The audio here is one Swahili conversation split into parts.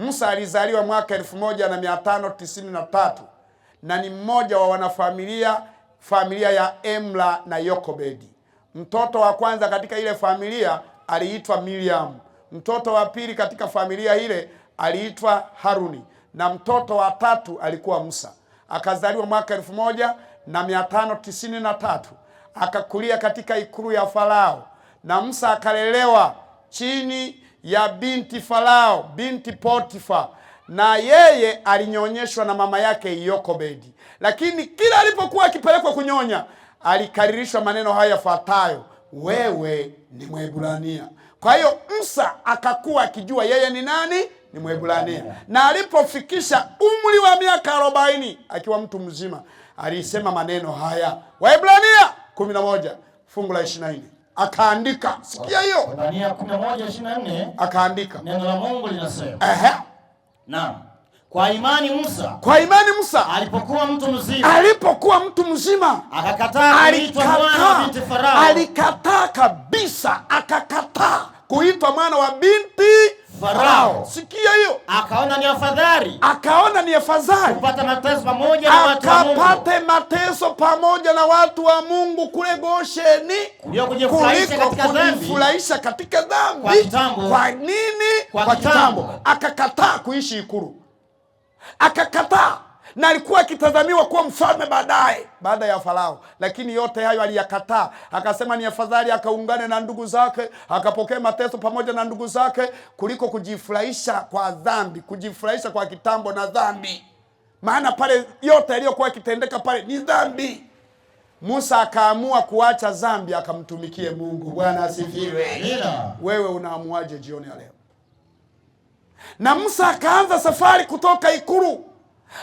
Musa alizaliwa mwaka 1593 na ni mmoja wa familia ya Emla na Yokobedi. Mtoto wa kwanza katika ile familia aliitwa Miriam. Mtoto wa pili katika familia ile aliitwa Haruni, na mtoto wa tatu alikuwa Musa. Akazaliwa mwaka 1593. Akakulia katika ikulu ya Farao, na Musa akalelewa chini ya binti Farao, binti Potifa, na yeye alinyonyeshwa na mama yake Yokobedi. Lakini kila alipokuwa akipelekwa kunyonya, alikaririshwa maneno haya yafuatayo: wewe ni Mwebrania. Kwa hiyo Musa akakuwa akijua yeye ni nani? Ni Mwebrania. Na alipofikisha umri wa miaka 40 akiwa mtu mzima, alisema maneno haya. Waebrania 11 fungu la 24. Akaandika, sikia hiyo. Waebrania 11:24. Akaandika. Neno la Mungu linasema. Naam. Kwa imani Musa alipokuwa mtu mzima akakataa kuitwa mwana wa binti Farao. Alikataa kabisa, akakataa kuitwa mwana wa binti Farao. Sikia hiyo. Akaona ni afadhali kupata mateso pamoja na watu wa Mungu. Akapate mateso pamoja na watu wa Mungu kule Gosheni kuliko kujifurahisha katika dhambi. Kwa nini? Kwa kitambo. Akakataa kuishi ikulu. Akakataa, na alikuwa akitazamiwa kuwa mfalme baada ya Farao, lakini yote hayo aliyakataa. Akasema ni afadhali akaungane na ndugu zake, akapokea mateso pamoja na ndugu zake, kuliko kujifurahisha kwa dhambi, kujifurahisha kwa kitambo na dhambi. Maana pale yote yaliyokuwa kitendeka pale ni dhambi. Musa akaamua kuacha dhambi, akamtumikie Mungu. Bwana asifiwe. Wewe unaamuaje jioni ya leo? Na Musa akaanza safari kutoka ikulu.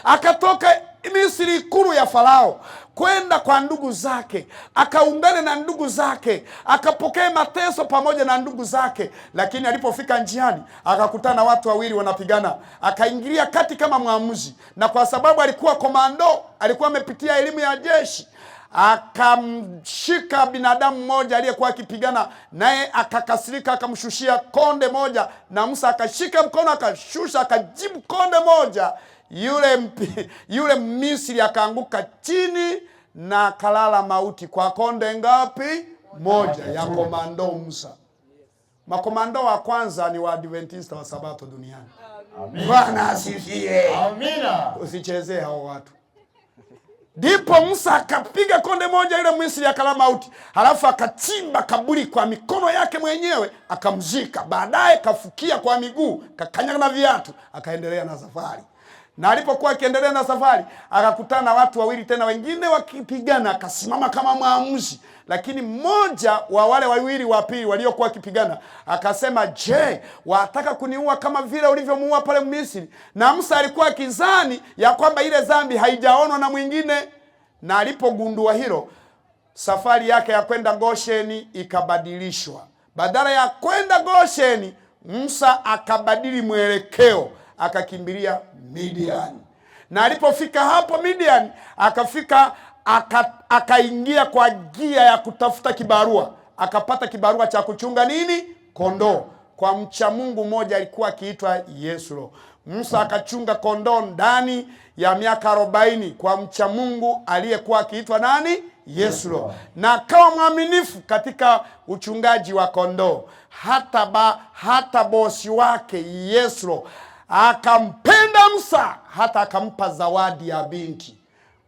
Akatoka Misri, ikulu ya Farao, kwenda kwa ndugu zake, akaungana na ndugu zake, akapokea mateso pamoja na ndugu zake. Lakini alipofika njiani, akakutana na watu wawili wanapigana. Akaingilia kati kama mwamuzi, na kwa sababu alikuwa komando, alikuwa amepitia elimu ya jeshi, akamshika binadamu mmoja aliyekuwa akipigana naye, akakasirika, akamshushia konde moja, na Musa akashika mkono, akashusha, akajibu konde moja. Yule Misri akaanguka chini na kalala mauti kwa konde ngapi? Moja ya komando Musa. Makomando wa kwanza ni wa Adventista wa Sabato duniani. Bwana asifiwe. Amina. Usichezee hao watu. Ndipo Musa akapiga konde moja, yule Misri akalala mauti. Halafu akachimba kaburi kwa mikono yake mwenyewe, akamzika. Baadaye kafukia kwa miguu, kakanyaga na viatu, akaendelea na safari. Na alipokuwa akiendelea na safari, akakutana na watu wawili tena wengine wakipigana. Akasimama kama mwamuzi, lakini mmoja wa wale wawili wa pili waliokuwa wakipigana akasema, je, wataka kuniua kama vile ulivyomuua pale Misri? Na Musa alikuwa akizani ya kwamba ile dhambi haijaonwa na mwingine. Na alipogundua hilo, safari yake ya kwenda Gosheni ikabadilishwa. Badala ya kwenda Gosheni, Musa akabadili mwelekeo, akakimbilia Midian. Na alipofika hapo Midian, akaingia kwa gia ya kutafuta kibarua. Akapata kibarua cha kuchunga nini? Kondoo, kwa mcha Mungu mmoja alikuwa akiitwa Yesro. Musa akachunga kondoo ndani ya miaka 40 kwa mcha Mungu aliyekuwa akiitwa nani? Yesro. Na akawa mwaminifu katika uchungaji wa kondoo. Hata bosi wake Yesro akampenda Musa, hata akampa zawadi ya binti.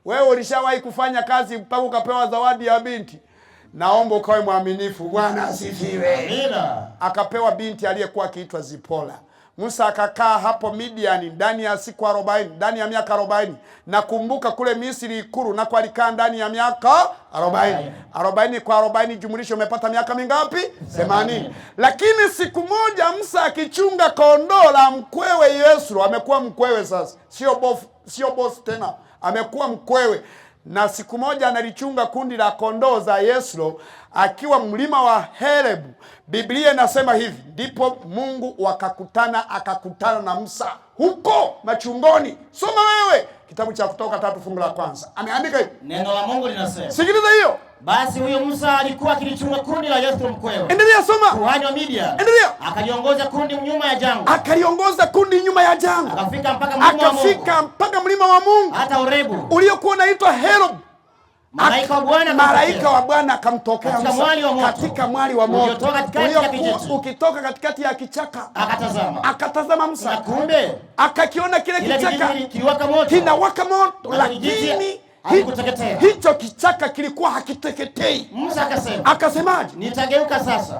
Wewe ulishawahi kufanya kazi mpaka ukapewa zawadi ya binti? Naomba ukawe mwaminifu. Bwana asifiwe. Amina. Akapewa binti aliyekuwa akiitwa Zipora. Musa akakaa hapo Midiani ndani ya siku 40, ndani ya miaka 40. Nakumbuka kule Misri ikulu na kwa alikaa ndani ya miaka 40. 40 kwa 40 jumlisho umepata miaka mingapi? 80. Lakini siku moja Musa akichunga kondoo la mkwewe Yesro, amekuwa mkwewe sasa, sio boss tena, amekuwa mkwewe. Na siku moja analichunga kundi la kondoo za Yesro akiwa mlima wa Herebu. Biblia inasema hivi, ndipo Mungu akakutana na Musa huko machungoni. Soma wewe kitabu cha Kutoka 3 fungu la kwanza. Ameandika hivi. Neno la Mungu linasema. Sikiliza hiyo. Basi huyo Musa alikuwa akilichunga kundi la Yethro mkwewe. Endelea soma. Kuhani wa Midian. Endelea. Akaliongoza kundi nyuma ya jangwa. Akaliongoza kundi nyuma ya jangwa. Akafika mpaka mlima wa Mungu. Akafika mpaka mlima wa Mungu. Hata Horebu. Uliokuwa unaitwa Horeb. Malaika wa Bwana akamtokea katika mwali wa moto ukitoka katikati ya kichaka. Akatazama Musa, akakiona kile kichaka kinawaka moto, lakini hicho kichaka kilikuwa hakiteketei. Musa akasemaje? Nitageuka sasa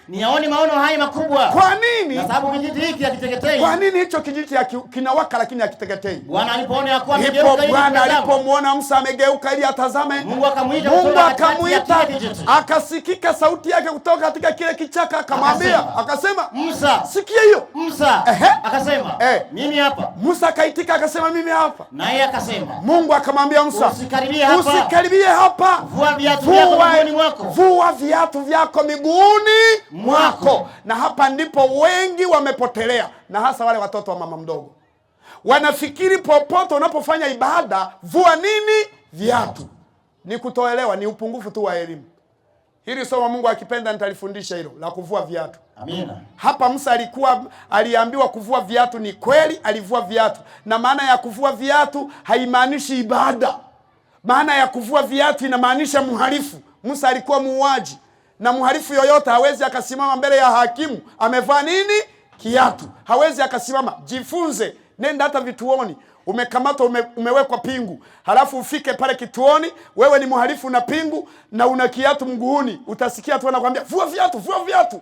niyaone maono haya makubwa. Kwa nini? Kwa sababu kijiti hiki hakiteketei. Kwa nini hicho kijiti kinawaka lakini hakiteketei? Bwana alipoona ya kuwa amegeuka ili Bwana alipomuona Musa amegeuka ili atazame, Mungu akamuita, akasikika sauti yake kutoka katika kile kichaka, akamwambia, akasema, Musa, sikia hiyo. Musa akasema, mimi hapa. Musa akaitika akasema, mimi hapa. Naye akasema, Mungu akamwambia Musa, usikaribie hapa. Vua viatu vyako miguuni mwako. Vua viatu vyako miguuni mwako. Na hapa ndipo wengi wamepotelea, na hasa wale watoto wa mama mdogo. Wanafikiri popote unapofanya ibada vua nini? Viatu. Ni kutoelewa, ni upungufu tu wa elimu. Hili somo Mungu akipenda nitalifundisha hilo la kuvua viatu. Amina. Hapa Musa aliambiwa kuvua viatu, ni kweli alivua viatu. Na maana ya kuvua viatu haimaanishi ibada. Maana ya kuvua viatu inamaanisha mhalifu. Musa alikuwa muuaji, na mhalifu yoyote hawezi akasimama mbele ya hakimu amevaa nini? Kiatu. Hawezi akasimama. Jifunze, nenda hata vituoni. Umekamatwa, umewekwa pingu, halafu ufike pale kituoni, wewe ni mhalifu na pingu na una kiatu mguuni, utasikia tu anakuambia vua viatu, vua viatu.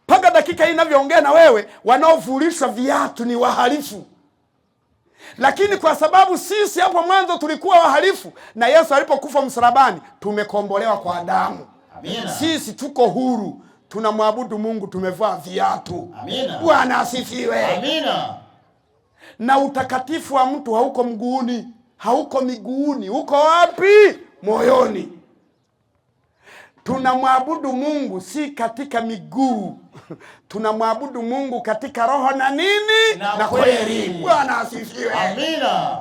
Paka dakika hii ninavyoongea na wewe, wanaovulishwa viatu ni wahalifu. Lakini kwa sababu sisi hapo mwanzo tulikuwa wahalifu, na Yesu alipokufa msalabani tumekombolewa kwa damu. Amina. Sisi tuko huru, tunamwabudu Mungu, tumevaa viatu. Amina. Bwana asifiwe. Amina. Na utakatifu wa mtu hauko mguuni, hauko miguuni. Uko wapi? Moyoni. Tunamwabudu Mungu si katika miguu. Tunamwabudu Mungu katika roho na nini? Na kweli. Bwana asifiwe. Amina.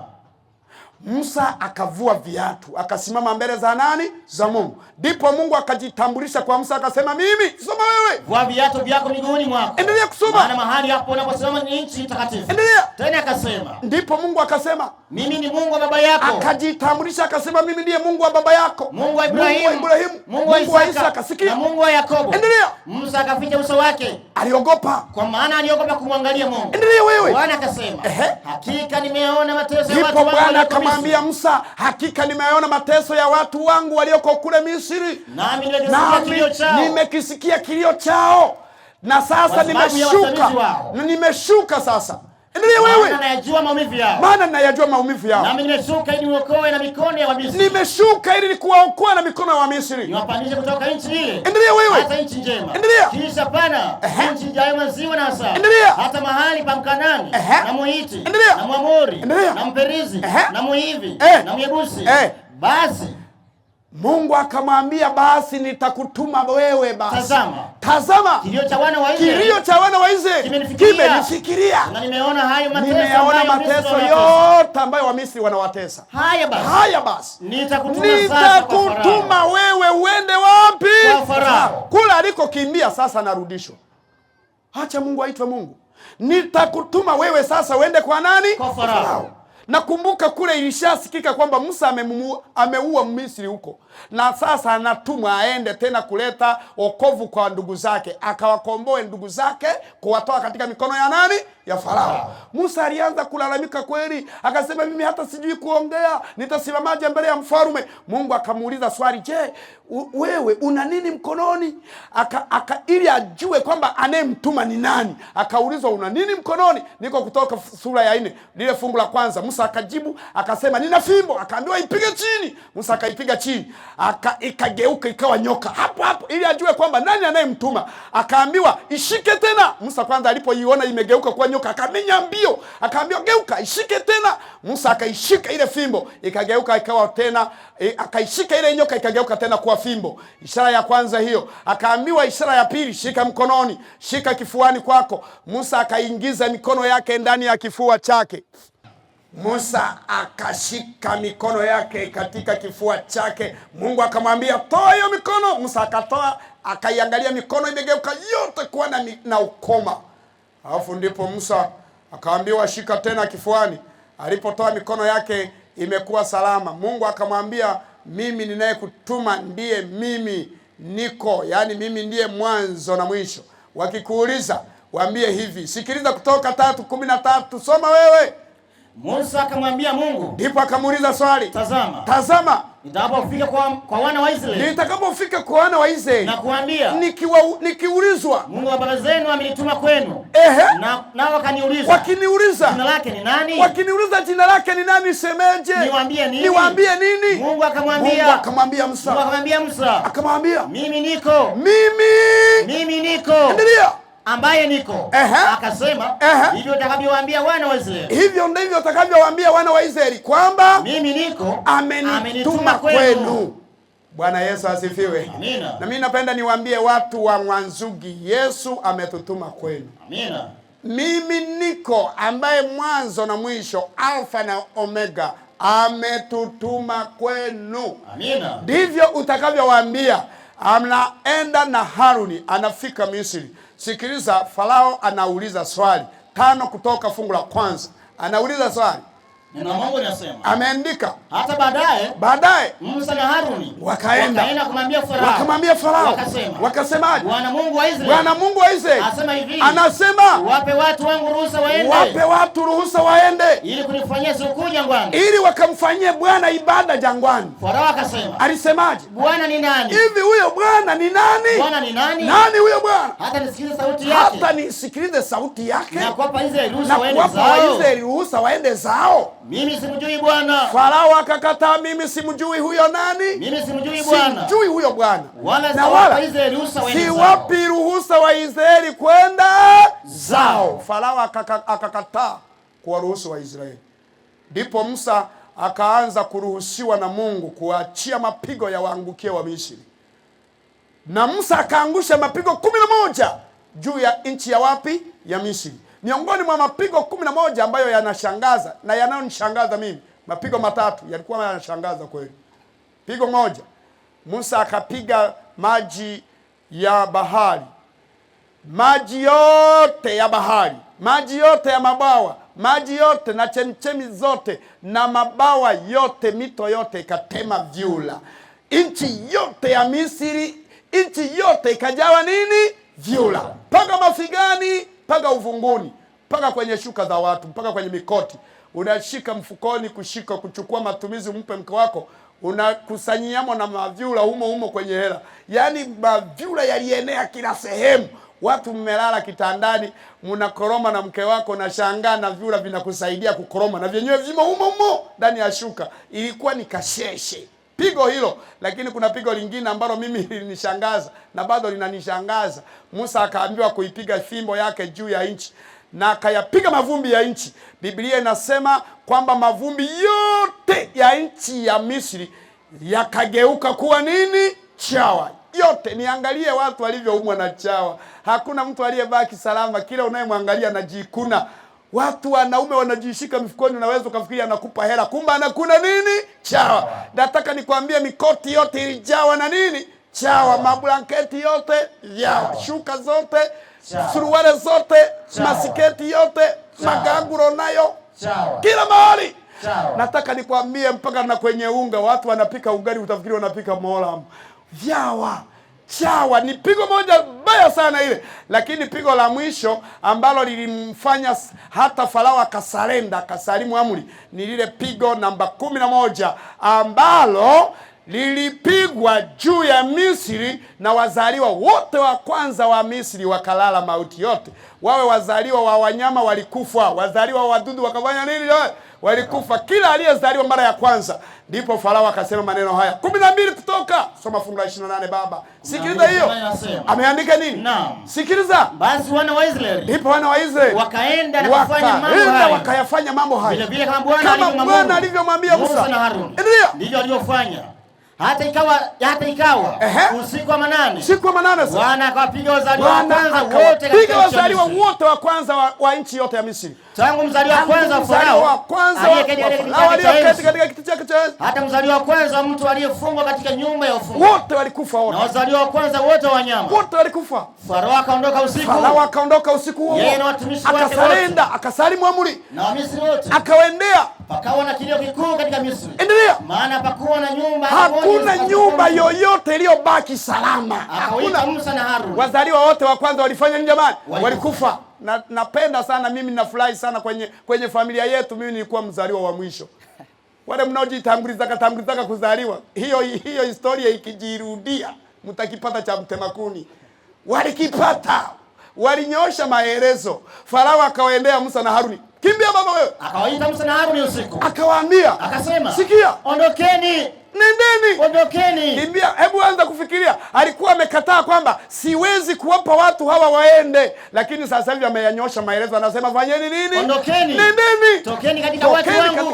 Musa akavua viatu, akasimama mbele za nani? Za Mungu. Ndipo Mungu akajitambulisha kwa Musa akasema, mimi. Soma wewe. Vua viatu vyako miguuni mwako. Endelea kusoma. Maana mahali hapo unaposimama ni nchi takatifu. Endelea. Tena akasema, ndipo Mungu akasema, mimi ni Mungu wa baba yako. Akajitambulisha akasema, mimi ndiye Mungu wa baba yako. Mungu wa Ibrahimu, Mungu wa Isaka, na Mungu wa Yakobo. Endelea. Musa akaficha uso wake. Aliogopa. Kwa maana aliogopa kumwangalia Mungu. Endelea wewe. Bwana akasema, hakika nimeona mateso ya watu wangu. Bwana akamwambia Musa, hakika nimeona mateso ya watu wangu walioko kule Misri. Nami nimekisikia kilio chao. Na sasa nimeshuka sasa. Endelea wewe. Maana nayajua maumivu yao. Maana nayajua maumivu yao. Nami nimeshuka ili niokoe na mikono ya Wamisri. Nimeshuka ili nikuokoe na mikono ya Wamisri. Niwapandishe kutoka nchi ile. Endelea wewe. Hata nchi njema. Endelea. Kisha pana nchi ijayo maziwa na asali. Endelea. Hata mahali pa Mkanani na Muhiti na Mwamori na Mperizi na Muhivi na Myebusi. Basi Mungu akamwambia, basi nitakutuma wewe basi. Tazama. Kilio cha wana wa Israeli kimenifikiria. Na nimeona hayo mateso yote ambayo Wamisri wanawatesa. Haya basi. Nitakutuma wewe uende wapi? Kwa Farao. Kule alikokimbia sasa narudishwa. Acha Mungu aitwe Mungu. Nitakutuma wewe sasa uende kwa nani? Kwa Farao. Nakumbuka kule ilishasikika kwamba Musa ameua Misri huko, na sasa anatumwa aende tena kuleta wokovu kwa ndugu zake, akawakomboe ndugu zake, kuwatoa katika mikono ya nani? Ya Farao. Musa alianza kulalamika kweli, akasema, mimi hata sijui kuongea, nitasimamaje mbele ya mfalme? Mungu akamuuliza swali, je, wewe una nini mkononi? Ili ajue kwamba anayemtuma ni nani. Akaulizwa, una nini mkononi? Niko Kutoka sura ya 4 lile fungu la kwanza. Musa akajibu akasema, nina fimbo. Akaambiwa ipige chini. Musa akaipiga chini, ikageuka ikawa nyoka hapo hapo, ili ajue kwamba nani anayemtuma. Akaambiwa ishike tena. Musa kwanza alipoiona imegeuka kuwa nyoka akamenya mbio, akaambiwa geuka, ishike tena. Musa akaishika ile fimbo, ikageuka ikawa tena, akaishika ile nyoka ikageuka tena kuwa fimbo. Ishara ya kwanza hiyo. Akaambiwa ishara ya pili, shika mkononi, shika kifuani kwako. Musa akaingiza mikono yake ndani ya kifua chake. Musa akashika mikono yake katika kifua chake. Mungu akamwambia toa hiyo mikono. Musa akatoa, akaiangalia mikono imegeuka yote kuwa na ukoma. Alafu ndipo Musa akaambiwa shika tena kifuani. Alipotoa mikono yake imekuwa salama. Mungu akamwambia mimi ninayekutuma ndiye mimi niko, yani mimi ndiye mwanzo na mwisho. Wakikuuliza waambie hivi, sikiliza Kutoka 3:13, soma wewe. Musa akamwambia Mungu, ndipo akamuuliza swali, tazama nitakapofika kwa wana wa Israeli, nitakapofika kwa wana wa Israeli na kuambia, nikiulizwa Mungu wa baba zenu amenituma kwenu, na wakiniuliza jina lake ni nani, wakiniuliza jina lake ni nani, semeje? Niwaambie nini? Niwaambie nini? Mungu akamwambia Musa, akamwambia mimi niko, mimi niko, endelea, ambaye niko. Akasema hivyo utakavyowaambia wana wa Israeli, hivyo ndivyo utakavyowaambia wana wa Israeli kwamba mimi niko, amenituma kwenu. Bwana Yesu asifiwe. Amina. Na mimi napenda niwaambie watu wa Mwanzugi, Yesu ametutuma kwenu. Amina. Mimi niko ambaye mwanzo na mwisho, Alfa na Omega, ametutuma kwenu. Amina. Ndivyo utakavyowaambia. Anaenda na Haruni, anafika Misri. Sikiliza, Farao anauliza swali 5 Kutoka fungu la kwanza. Anauliza swali. Neno la Mungu linasema, ameandika, hata baadaye Musa na Haruni wakaenda kumwambia Farao, wakasemaje? Bwana Mungu wa Israeli anasema, wape watu wangu ruhusa waende, ili kunifanyia sikukuu jangwani, ili wakamfanyie Bwana ibada jangwani. Farao akasema, alisemaje? Bwana ni nani? Hivi huyo Bwana ni nani? Bwana ni nani? Nani huyo Bwana? Hata nisikilize sauti yake. Na kuwapa Israeli ruhusa waende zao. Mimi simjui Bwana. Farao akakataa, mimi simjui huyo nani? Mimi simjui Bwana. Simjui huyo Bwana. Wala Israeli ruhusa waende zao. Si wapi ruhusa wa Israeli kwenda zao. Farao akakataa kuwaruhusu wa Israeli. Ndipo Musa akaanza kuruhusiwa na Mungu kuachia mapigo ya waangukie wa Misri. Na Musa akaangusha mapigo 11 juu ya nchi ya wapi? Ya Misri. Miongoni mwa mapigo 11 ambayo yanashangaza na yanayonishangaza mimi, mapigo 3 yalikuwa yanashangaza kweli. Pigo moja, Musa akapiga maji ya bahari, maji yote ya bahari, maji yote ya mabawa, maji yote na chemchemi zote na mabawa yote, mito yote ikatema vyura. Nchi yote ya Misri, nchi yote ikajawa nini? Vyura. Mpaka mafigani, mpaka uvunguni, mpaka kwenye shuka za watu, mpaka kwenye mikoti. Unashika mfukoni, kuchukua matumizi umpe mke wako, unakusanyiamo na mavyura humo kwenye hela. Yaani mavyura yalienea kila sehemu. Watu mmelala kitandani, mnakoroma na mke wako, na shangaa na vyura vinakusaidia kukoroma, na vyenyewe vimo humo ndani ya shuka. Ilikuwa ni kasheshe pigo hilo. Lakini kuna pigo lingine ambalo mimi lilinishangaza na bado linanishangaza. Musa akaambiwa kuipiga fimbo yake juu ya nchi, na akayapiga mavumbi ya nchi. Biblia inasema kwamba mavumbi yote ya nchi ya Misri yakageuka kuwa nini? Chawa yote. Niangalie watu walivyoumwa na chawa. Hakuna mtu aliyebaki salama. Kila unayemwangalia anajikuna. Watu wanaume wanajishika mifukoni, unaweza ukafikiria anakupa hela, kumbe anakuna nini? Chawa. Nataka nikwambie, mikoti yote ilijawa na nini? Chawa. Mablanketi yote vyawa, shuka zote, suruale zote, masiketi yote, maganguro nayo, kila mahali. Nataka nikwambie, mpaka na kwenye unga watu wanapika ugali utafikiri wanapika molam. Vyawa. Chawa ni pigo moja baya sana ile. Lakini pigo la mwisho ambalo lilimfanya hata Farao akasalimu amri ni lile pigo namba 11 ambalo lilipigwa juu ya Misri, na wazaliwa wote wa kwanza wa Misri wakalala mauti yote. Wawe wazaliwa wa wanyama walikufa, wazaliwa wa wadudu wakafanya nini? Walikufa, kila aliyezaliwa mara ya kwanza. Ndipo Farao akasema maneno haya 12 Kutoka, soma fungu la 28 baba. Sikiliza hiyo. Ameandika nini? Sikiliza. Basi wana wa Israeli, ndipo wana wa Israeli wakaenda na kufanya mambo haya, wakayafanya mambo haya vile kama Bwana alivyomwambia Musa na Haruni, ndivyo alivyofanya. Hata ikawa usiku wa manane. Usiku wa manane sasa. Bwana akawapiga wazaliwa wa kwanza wote katika wazaliwa wote wa kwanza wa nchi yote ya Misri. Tangu mzaliwa wa kwanza wa Farao aliyeketi katika kiti chake cha enzi, hata mzaliwa wa kwanza wa mtu aliyefungwa katika nyumba ya ufungwa, wote walikufa wote. Na wazaliwa wa kwanza wote wa wanyama wote walikufa. Farao akaondoka usiku huo. Yeye na watumishi wake akasalenda, akasalimu amri. Na Wamisri wote akawaendea. Pakawa na kilio kikuu katika Misri. Endelea. Maana hapakuwa na nyumba, hakuna nyumba yoyote iliyobaki salama. Hakuna. Musa na Harun, wazaliwa wote wa kwanza walifanya nini jamani? Walikufa. Napenda sana mimi, ninafurahi sana kwenye familia yetu, mimi nilikuwa mzaliwa wa mwisho. Wale mnaojitanguliza kuzaliwa, hiyo historia ikijirudia mtakipata cha mtema kuni. Walikipata, walinyosha maelezo. Farao akawaendea Musa na Haruni. Kimbia baba wewe. Akawaita Musa na Haruni usiku. Akawaambia, akasema, sikia, ondokeni. Nendeni. Ondokeni. Kimbia. Hebu anza kufikiria. Alikuwa amekataa kwamba siwezi kuwapa watu hawa waende, lakini sasa hivi ameyanyosha maelezo, anasema fanyeni nini? Ondokeni. Nendeni. Tokeni katika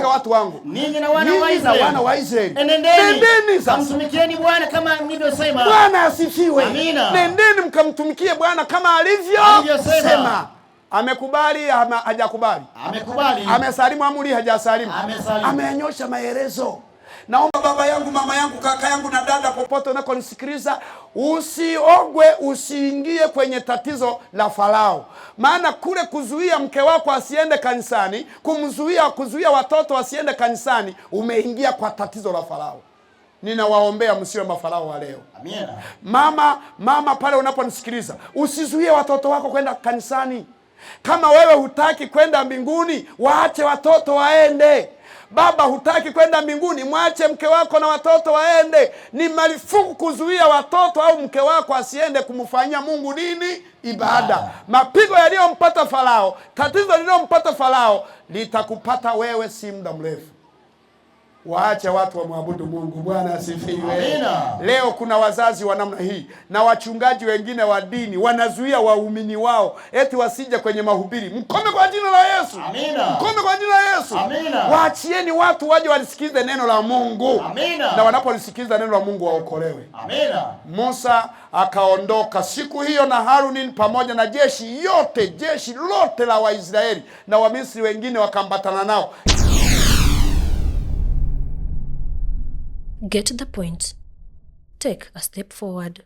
watu wangu. Ninyi na wana wa Israeli. Nendeni sasa. Mtumikieni Bwana kama nilivyosema. Bwana asifiwe. Amina. Nendeni mkamtumikie Bwana kama alivyosema. Amekubali, hajakubali? Amekubali. Amesalimu amri, hajasalimu? Amesalimu. Amenyosha maelezo. Naomba baba yangu, mama yangu, kaka yangu na dada, popote unakonisikiliza, usiogwe, usiingie kwenye tatizo la Farao. Maana kule kuzuia mke wako asiende kanisani, kuzuia watoto wasiende kanisani, umeingia kwa tatizo la Farao. Ninawaombea msiwe mafarao wa leo. Amina. Mama pale unaponisikiliza, usizuie watoto wako kwenda kanisani. Kama wewe hutaki kwenda mbinguni, waache watoto waende. Baba hutaki kwenda mbinguni, mwache mke wako na watoto waende. Ni marufuku kuzuia watoto au mke wako asiende kumfanyia Mungu nini? Ibada. Mapigo yaliyompata Farao, tatizo lililompata Farao litakupata wewe si muda mrefu. Waache watu wamwabudu Mungu. Bwana asifiwe. Amina. Leo kuna wazazi wa namna hii na wachungaji wengine wa dini wanazuia waumini wao eti wasije kwenye mahubiri. Mkome kwa jina la Yesu. Amina. Mkome kwa jina la Yesu. Amina. Waachieni watu waje walisikize neno la Mungu. Amina. Na wanapolisikiza neno la Mungu waokolewe. Amina. Musa akaondoka siku hiyo na Haruni pamoja na jeshi lote la Waisraeli, na Wamisri wengine wakambatana nao. Get the point. Take a step forward.